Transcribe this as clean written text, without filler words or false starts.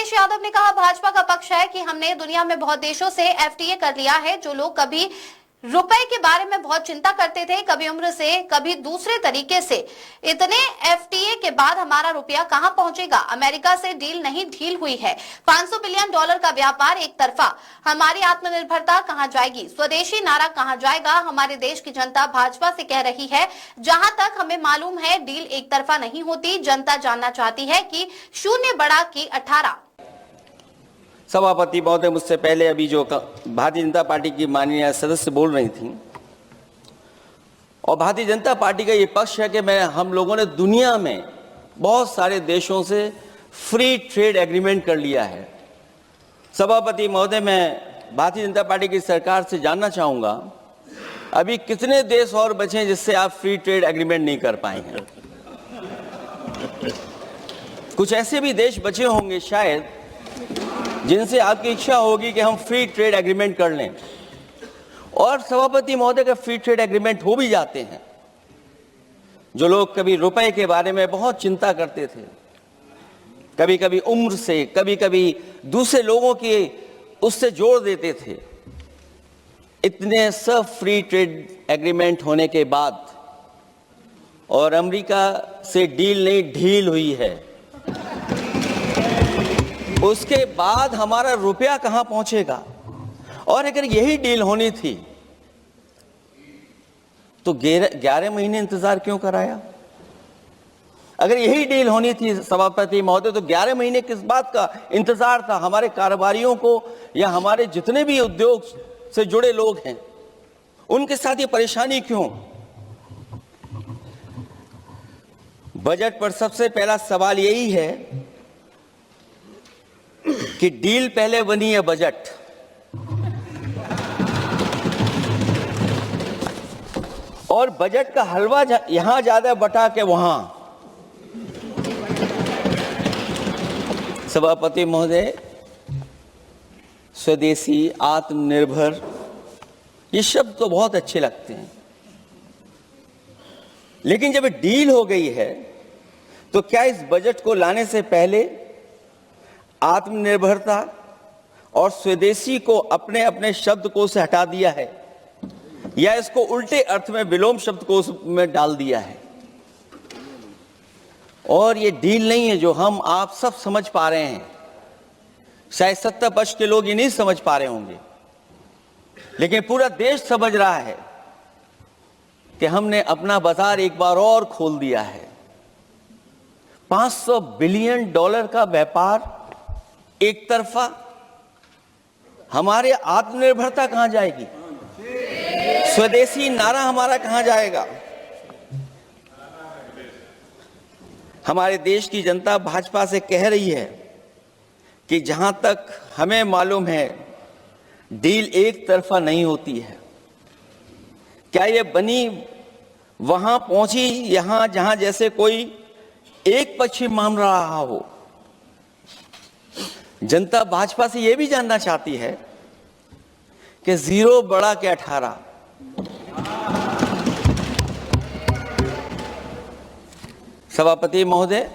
अखिलेश यादव ने कहा भाजपा का पक्ष है कि हमने दुनिया में बहुत देशों से एफटीए कर लिया है। जो लोग कभी रुपए के बारे में बहुत चिंता करते थे, कभी उम्र से कभी दूसरे तरीके से, इतने एफटीए के बाद हमारा रुपया कहां पहुंचेगा। अमेरिका से डील नहीं ढील हुई है। 500 बिलियन डॉलर का व्यापार एक तरफा, हमारी आत्मनिर्भरता कहां जाएगी, स्वदेशी नारा कहां जाएगा। हमारे देश की जनता भाजपा से कह रही है, जहां तक हमें मालूम है डील एक तरफा नहीं होती। जनता जानना चाहती है कि 0 बढ़ा के 18। सभापति महोदय, मुझसे पहले अभी जो भारतीय जनता पार्टी की माननीय सदस्य बोल रही थी, और भारतीय जनता पार्टी का ये पक्ष है कि हम लोगों ने दुनिया में बहुत सारे देशों से फ्री ट्रेड एग्रीमेंट कर लिया है। सभापति महोदय, मैं भारतीय जनता पार्टी की सरकार से जानना चाहूँगा, अभी कितने देश और बचे हैं जिससे आप फ्री ट्रेड एग्रीमेंट नहीं कर पाए हैं। कुछ ऐसे भी देश बचे होंगे शायद जिनसे आपकी इच्छा होगी कि हम फ्री ट्रेड एग्रीमेंट कर लें, और सभापति महोदय का फ्री ट्रेड एग्रीमेंट हो भी जाते हैं। जो लोग कभी रुपए के बारे में बहुत चिंता करते थे, कभी कभी उम्र से, कभी कभी दूसरे लोगों के उससे जोड़ देते थे, इतने सब फ्री ट्रेड एग्रीमेंट होने के बाद और अमेरिका से डील नहीं ढील हुई है, उसके बाद हमारा रुपया कहां पहुंचेगा। और अगर यही डील होनी थी तो 11 महीने इंतजार क्यों कराया। अगर यही डील होनी थी सभापति महोदय, तो 11 महीने किस बात का इंतजार था। हमारे कारोबारियों को या हमारे जितने भी उद्योग से जुड़े लोग हैं, उनके साथ ये परेशानी क्यों। बजट पर सबसे पहला सवाल यही है कि डील पहले बनी है बजट। और बजट का हलवा यहां ज्यादा बटा के वहां। सभापति महोदय, स्वदेशी, आत्मनिर्भर, ये शब्द तो बहुत अच्छे लगते हैं, लेकिन जब डील हो गई है तो क्या इस बजट को लाने से पहले आत्मनिर्भरता और स्वदेशी को अपने अपने शब्दकोश से हटा दिया है, या इसको उल्टे अर्थ में विलोम शब्दकोश में डाल दिया है। और ये डील नहीं है जो हम आप सब समझ पा रहे हैं। शायद सत्ता पक्ष के लोग ये नहीं समझ पा रहे होंगे, लेकिन पूरा देश समझ रहा है कि हमने अपना बाजार एक बार और खोल दिया है। 500 बिलियन डॉलर का व्यापार एक तरफा, हमारे आत्मनिर्भरता कहां जाएगी, स्वदेशी नारा हमारा कहां जाएगा। हमारे देश की जनता भाजपा से कह रही है कि जहां तक हमें मालूम है डील एक तरफा नहीं होती है। क्या ये बनी वहां पहुंची यहां जहां जैसे कोई एक पक्षी मान रहा हो। जनता भाजपा से यह भी जानना चाहती है कि 0 बढ़ा के 18। सभापति महोदय,